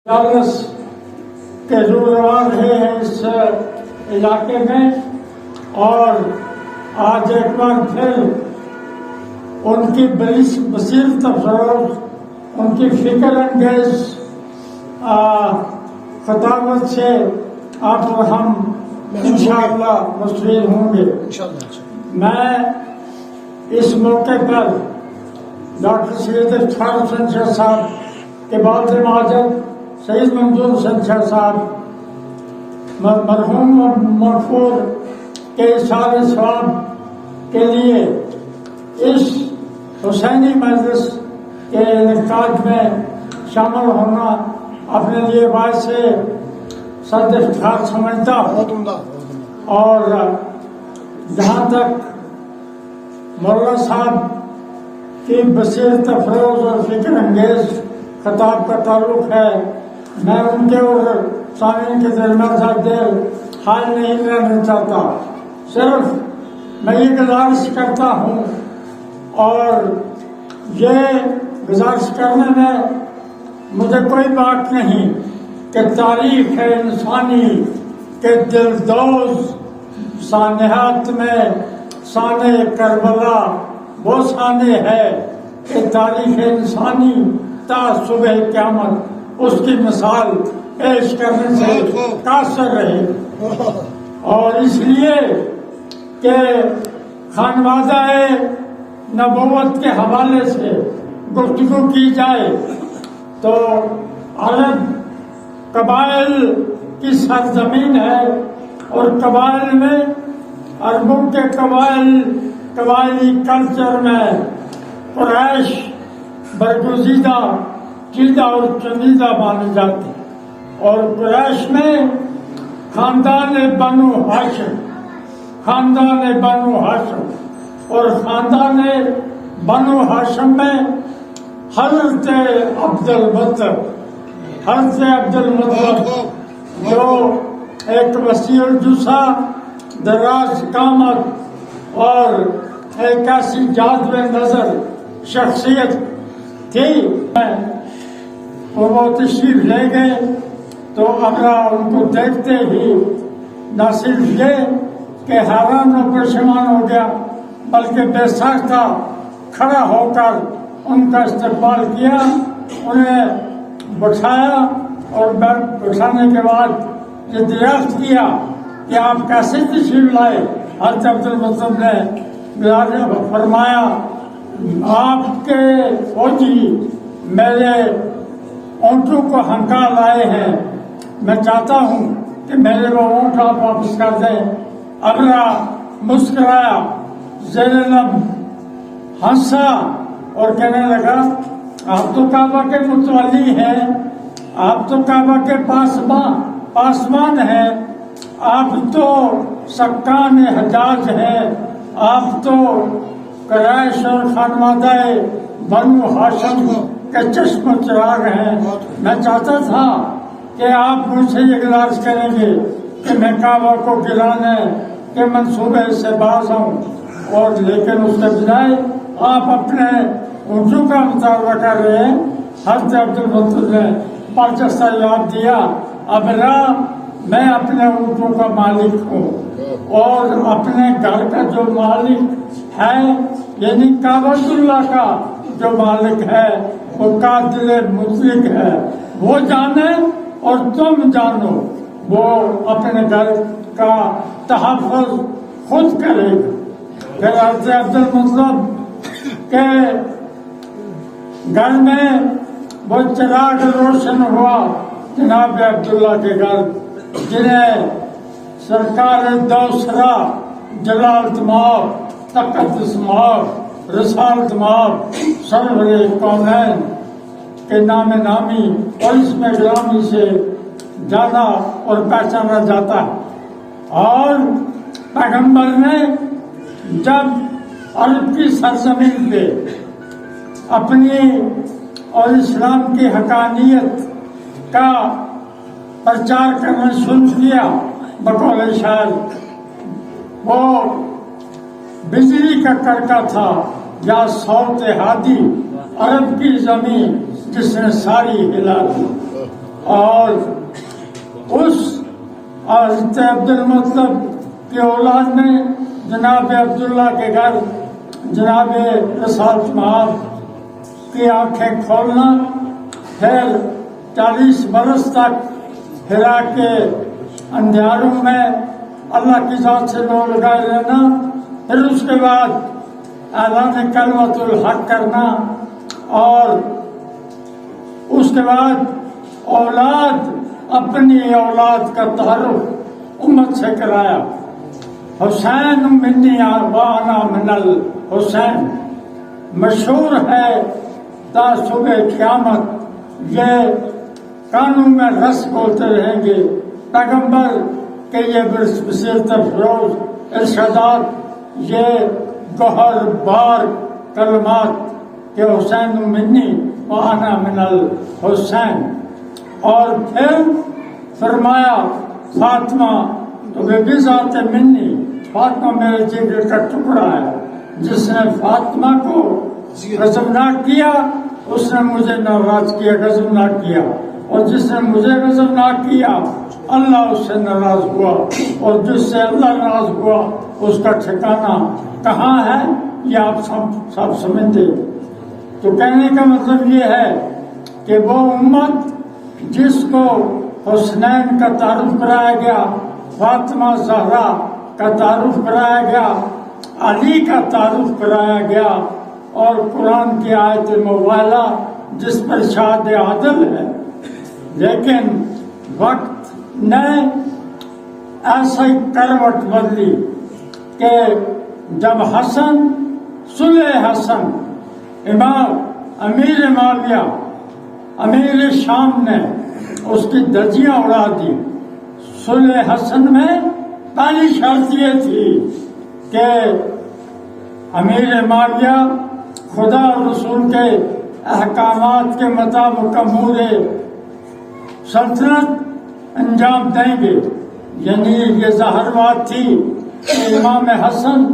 Charles کے رواج رہے ہیں اس علاقے میں، اور آج ایک بار پھر ان کی بصیرت افروز، ان کی فکر انگیز خطابت سے آپ اور ہم انشاءاللہ مستفید ہوں گے۔ میں اس موقع پر ڈاکٹر سید افتخار حسین شاہ صاحب کے والد ماجد سید منظور حسین شاہ صاحب مرحوم اور مغفور کے اظہار ثواب کے لیے اس حسینی مجلس کے انعقاد میں شامل ہونا اپنے لیے باعث صد افتخار سمجھتا ہوں، اور جہاں تک مولانا صاحب کی بصیرت افروز اور فکر انگیز خطاب کا تعلق ہے، میں ان کے اور سامعین کے درمیان زیادہ دیر حائل نہیں رہنا چاہتا۔ صرف میں یہ گزارش کرتا ہوں، اور یہ گزارش کرنے میں مجھے کوئی بات نہیں کہ تاریخ انسانی کے دلدوز سانحات میں سانح کربلا وہ سانح ہے کہ تاریخ انسانی تا صبح قیامت اس کی مثال پیش کرنے سے قاصر رہے، اور اس لیے کہ خانوادہ نبوت کے حوالے سے گفتگو کی جائے تو عرب قبائل کی سرزمین ہے، اور قبائل میں عربوں کے قبائلی کلچر میں قریش برگزیدہ چیدہ اور چنیدہ مانے جاتے ہیں، اور قریش میں خاندان بنو ہاشم اور خاندان بنو ہاشم میں حضرت عبد المطلب جو ایک وسیع الجثہ، دراز قامت اور ایک ایسی جاذب نظر شخصیت تھی، وہ تشریف لے گئے تو ابرا ان کو دیکھتے ہی نہ صرف یہ کہ حیران و پریشان ہو گیا، بلکہ بے ساختہ کھڑا ہو کر ان کا استقبال کیا، انہیں بٹھایا، اور بٹھانے کے بعد یہ دریافت کیا کہ آپ کیسے تشریف لائے۔ حضرت عبد المطلب نے فرمایا، آپ کے فوجی میرے اونٹوں کو ہنکا لائے ہیں، میں چاہتا ہوں کہ میرے وہ اونٹ آپ واپس کر دیں۔ ابرا مسکرایا، زیر لب ہنسا اور کہنے لگا، آپ تو کعبہ کے متولی ہیں، آپ تو کعبہ کے پاسبان ہیں، آپ تو سکان حجاز ہیں، آپ تو قریش اور خانوادہ بنو ہاشم کے چشم و چراغ ہیں۔ میں چاہتا تھا کہ آپ مجھ سے یہ گزارش کریں گے کہ میں کعبہ کو گرانے کے منصوبے سے باز ہوں، اور لیکن اس کے بجائے آپ اپنے اونٹوں کا مطالبہ کر رہے ہیں۔ حضرت عبد المطلب نے پرچستہ جواب دیا، ابرا میں اپنے اونٹوں کا مالک ہوں، اور اپنے گھر کا جو مالک ہے، یعنی کعبۃ اللہ کا جو مالک ہے، وہ قادر مطلق ہے، وہ جانے اور تم جانو، وہ اپنے گھر کا تحفظ خود کرے گا۔ پھر حضرت عبد المطلب کے گھر میں وہ چراغ روشن ہوا، جناب عبداللہ کے گھر، جنہیں سرکار دوسرا جلالت مآب، تقدس مآب، رسالت مآب، سرور کونین کے نام نامی اور اس میں غلامی سے جانا اور پہچانا جاتا ہے۔ اور پیغمبر نے جب عرب کی سرزمین پہ اپنی اور اسلام کی حقانیت کا پرچار کرنا شروع کیا، بقول شاعر وہ بجلی کا کڑکا تھا یا صوت ہادی، عرب کی زمین جس نے ساری ہلا دی۔ اور اس حضرت عبد المطلب کی اولاد نے جناب عبداللہ کے گھر جناب رسالت مآب کی آنکھیں کھولنا، پھر 40 برس تک حرا کے اندھیاروں میں اللہ کی ذات سے لو لگائے رہنا، پھر اس کے بعد اعلان کلمۃ الحق کرنا، اور اس کے بعد اولاد اپنی اولاد کا تعارف امت سے کرایا۔ حسین منی وانا من الحسین مشہور ہے تا صبح قیامت، یہ کانوں میں رس بولتے رہیں گے پیغمبر کے یہ بصیرت افروز ارشادات، یہ گوہر بار کلمات کہ حسین منی وانا من الحسین۔ اور پھر فرمایا فاطمہ تو بے ذات منی، فاطمہ میرے جگر کا ٹکڑا ہے، جس نے فاطمہ کو غضبناک کیا اس نے مجھے ناراض کیا، غضبناک کیا، اور جس نے مجھے غضبناک کیا اللہ اس سے ناراض ہوا، اور جس سے اللہ ناراض ہوا اس کا ٹھکانہ کہاں ہے یہ آپ سب سمجھتے۔ تو کہنے کا مطلب یہ ہے کہ وہ امت جس کو حسنین کا تعارف کرایا گیا، فاطمہ زہرا کا تعارف کرایا گیا، علی کا تعارف کرایا گیا، اور قرآن کی آیت موالہ جس پر شاد عادل ہے، لیکن وقت نے ایسا ہی کروٹ بدلی کہ جب حسن صلح حسن امام امیر معاویہ امیر شام نے اس کی دھجیاں اڑا دی، صلح حسن میں پہلی شرط یہ تھی کہ امیر معاویہ خدا اور رسول کے احکامات کے مطابق امور سلطنت انجام دیں گے، یعنی یہ ظاہر بات تھی کہ امام حسن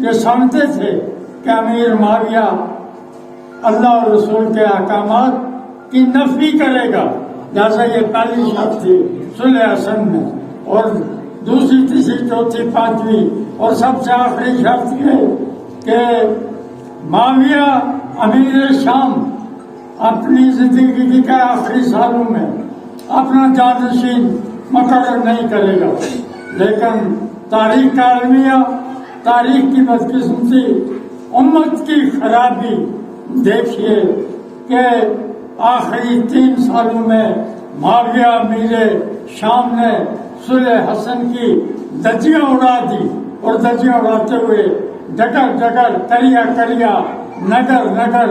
یہ سمجھتے تھے کہ امیر معاویہ اللہ اور رسول کے احکامات کی نفی کرے گا، لہٰذا یہ پہلی شرط تھی صلح حسن میں، اور دوسری تیسری چوتھی پانچویں اور سب سے آخری شرط یہ کہ معاویہ امیر شام اپنی زندگی کے آخری سالوں میں اپنا جانشین مقرر نہیں کرے گا، لیکن تاریخ کا المیہ، تاریخ کی بدقسمتی، امت کی خرابی دیکھیے کہ آخری 3 سالوں میں معاویہ امیر شام نے صلح حسن کی دھجیاں اڑا دی، اور دھجیاں اڑاتے ہوئے ڈگر ڈگر کریا کریا نگر نگر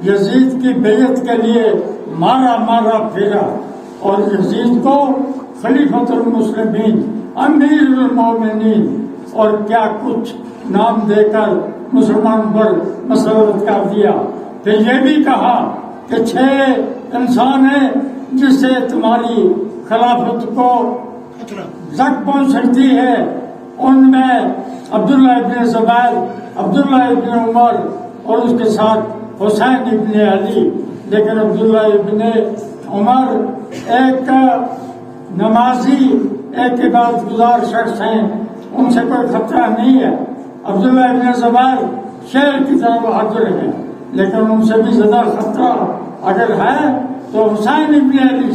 یزید کی بیعت کے لیے مارا مارا پھیرا، اور یزید کو خلیفۃ المسلمین امیر المومنین اور کیا کچھ نام دے کر مسلمان پر مسلط کر دیا۔ پھر یہ بھی کہا کہ 6 انسان ہیں جس سے تمہاری خلافت کو زک پہنچ سکتی ہے، ان میں عبداللہ ابن زبیر، عبداللہ ابن عمر اور اس کے ساتھ حسین ابن علی، لیکن عبداللہ ابن عمر ایک نمازی، ایک عبادت گزار شخص ہیں، ان سے کوئی خطرہ نہیں ہے۔ عبداللہ ابن زبیر شیر کی طرح بہادر ہیں، لیکن ان سے بھی زیادہ خطرہ اگر ہے تو حسین ابن علی،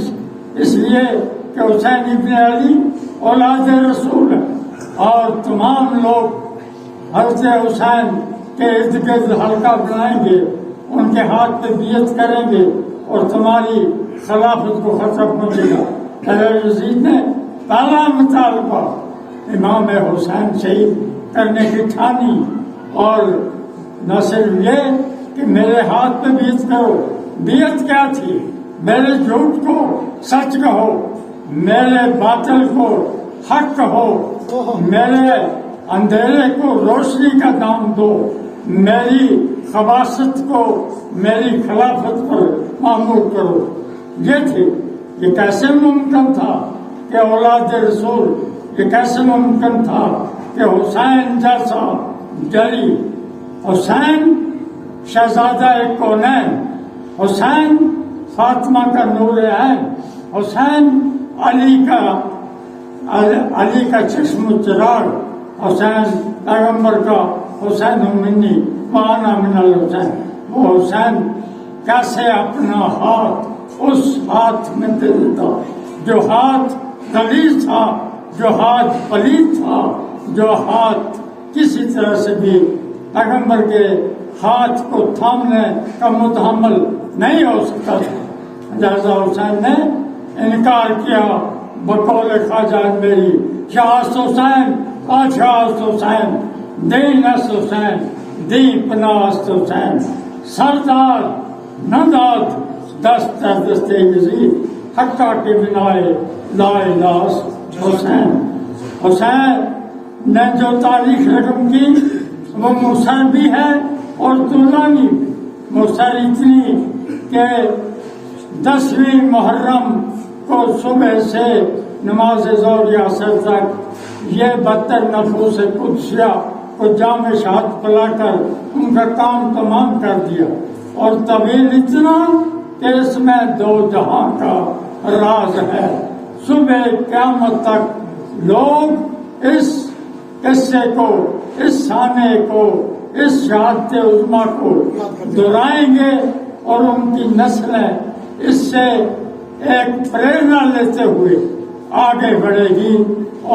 اس لیے کہ حسین ابن علی اولاد رسول ہے، اور تمام لوگ حضرت حسین کے ارد گرد حلقہ بنائیں گے، ان کے ہاتھ پہ بیعت کریں گے، اور تمہاری خلافت کو خطرہ پہنچے گا۔ حضرت یزید نے پہلا مطالبہ امام حسین شہید کرنے کی ٹھانی، اور نہ صرف یہ کہ میرے ہاتھ پہ بیعت کرو۔ بیعت کیا تھی؟ میرے جھوٹ کو سچ کہو، میرے باطل کو حق کہو، میرے اندھیرے کو روشنی کا نام دو، میری خباثت کو میری خلافت پر معمور کرو۔ یہ تھی۔ یہ کیسے ممکن تھا کہ اولاد رسول، یہ کیسے ممکن تھا کہ حسین جیسا جلی، حسین شہزادہ کونین، حسین فاطمہ کا نور عین، حسین علی کا چشم چراغ، حسین پیغمبر کا حسین منی وانا من الحسین، وہ حسین کیسے اپنا ہاتھ اس ہاتھ میں دے دیتا جو ہاتھ غلیظ تھا، جو ہاتھ پلید تھا، جو ہاتھ کسی طرح سے بھی پیغمبر کے ہاتھ کو تھامنے کا متحمل نہیں ہو سکتا تھا۔ لہذا حسین نے انکار کیا بقول خواجہ میری، شاہ حسین پادشاہ حسین، دین اس حسین، دی پناہ است حسین، سردار نہ داد دست در دست گزیر، حقہ کے بنائے لا الہ حسین۔ حسین نے جو تاریخ رقم کی وہ مؤثر بھی ہے اور طولانی بھی۔ مؤثر اتنی کہ 10ویں محرم کو صبح سے نماز ظہر یا عصر تک یہ 72 نفوس قدسیہ کو جام شہادت پلا کر ان کا کام تمام کر دیا، اور طویل اتنا کہ اس میں 2 جہاں کا راز ہے۔ صبح قیامت تک لوگ اس قصے کو، اس سانے کو، اس شہادت عظمیٰ کو دہرائیں گے اور ان کی نسلیں اس سے ایک پریرنا لیتے ہوئے آگے بڑھے گی۔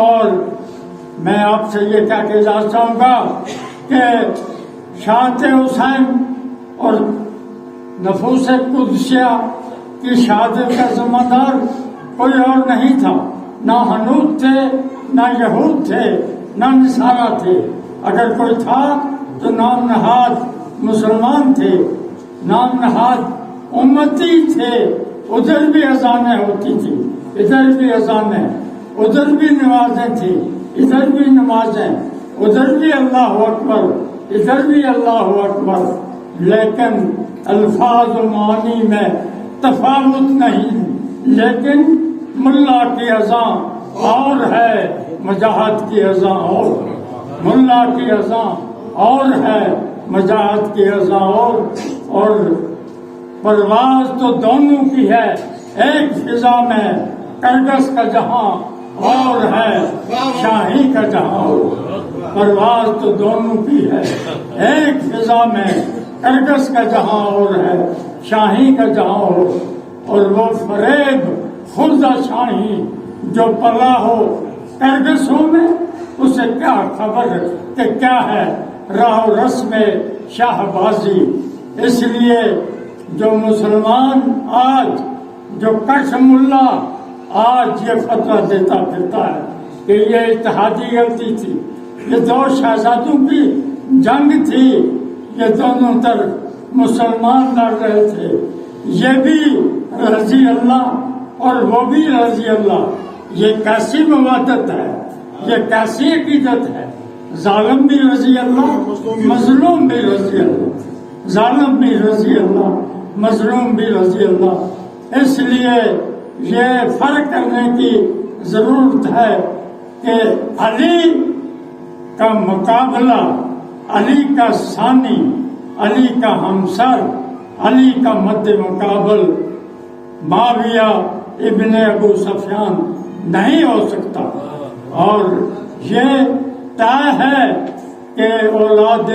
اور میں آپ سے یہ کہہ کے اجازت چاہوں گا کہ شہادت حسین اور نفوس قدسیہ کی شہادت کا ذمہ دار کوئی اور نہیں تھا، نہ حنوط تھے، نہ یہود تھے، نہ نصارہ تھے۔ اگر کوئی تھا تو نام نہاد مسلمان تھے، نام نہاد امتی تھے۔ ادھر بھی اذانیں ہوتی تھی، ادھر بھی اذانیں، ادھر بھی نمازیں تھی، ادھر بھی نمازیں، ادھر بھی اللہ اکبر، ادھر بھی اللہ اکبر، لیکن الفاظ و معانی میں تفاوت نہیں۔ لیکن ملا کی اذان اور ہے، مجاہد کی اذان اور، ملا کی اذان اور ہے، مجاہد کی اذان اور پرواز تو دونوں کی ہے، ایک فضا میں کرگس کا جہاں اور ہے، شاہی کا جہاں اور۔ پرواز تو دونوں کی ہے، ایک فضا میں کرگس کا جہاں اور ہے، شاہی کا جہاں اور وہ فریب خردہ شاہی جو پلا ہو کرگسوں میں، اسے کیا خبر کہ کیا ہے راہ و رسم شاہ بازی۔ اس لیے جو مسلمان آج، جو کش ملا آج یہ فتویٰ دیتا پھرتا ہے کہ یہ اتحادی غلطی تھی، یہ 2 شہزادوں کی جنگ تھی، یہ دونوں طرف مسلمان لڑ رہے تھے، یہ بھی رضی اللہ اور وہ بھی رضی اللہ، یہ کیسی موادت ہے، یہ کیسی عقیدت ہے۔ ظالم بھی رضی اللہ، مظلوم بھی رضی اللہ، ظالم بھی رضی اللہ، مظلوم بھی رضی اللہ۔ اس لیے یہ فرق کرنے کی ضرورت ہے کہ علی کا مقابلہ، علی کا ثانی، علی کا ہمسر، علی کا مد مقابل معاویہ ابن ابو سفیان نہیں ہو سکتا۔ اور یہ طے ہے کہ اولاد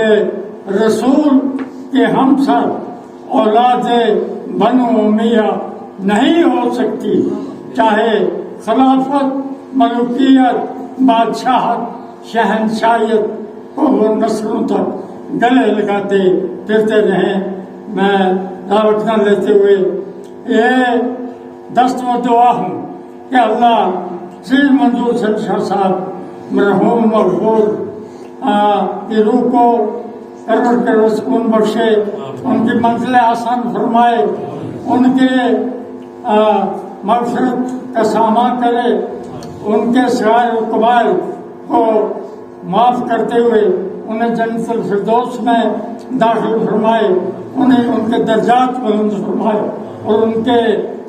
رسول کے ہمسر اولاد بنو امیہ نہیں ہو سکتی، چاہے خلافت، ملوکیت، بادشاہت، شہنشاہیت کو وہ نسلوں تک گلے لگاتے پھرتے رہیں۔ میں دعوت نہ لیتے ہوئے یہ دست و دعا ہوں کہ اللہ سید منظور شاہ صاحب مرحوم مغفور کی روح کو کروڑ کروڑ سکون بخشے، ان کی منزل آسان فرمائے، ان کے مغفرت کا سامان کرے، ان کے سوائے و قبائل کو معاف کرتے ہوئے انہیں جنت الفردوس میں داخل فرمائے، انہیں ان کے درجات بلند فرمائے، اور ان کے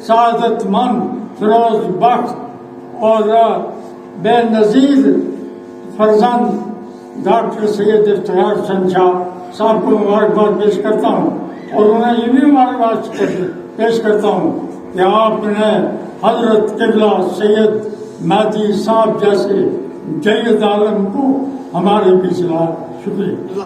سعادت مند فیروز بخش اور بے نظیر فرزند ڈاکٹر سید افتخار حسین شاہ صاحب کو مبارکباد پیش کرتا ہوں، اور انہیں یہ بھی مبارکباد پیش کرتا ہوں کہ آپ نے حضرت قبلہ سید مہدی صاحب جیسے جید عالم کو ہمارے بیچ لایا. شکریہ.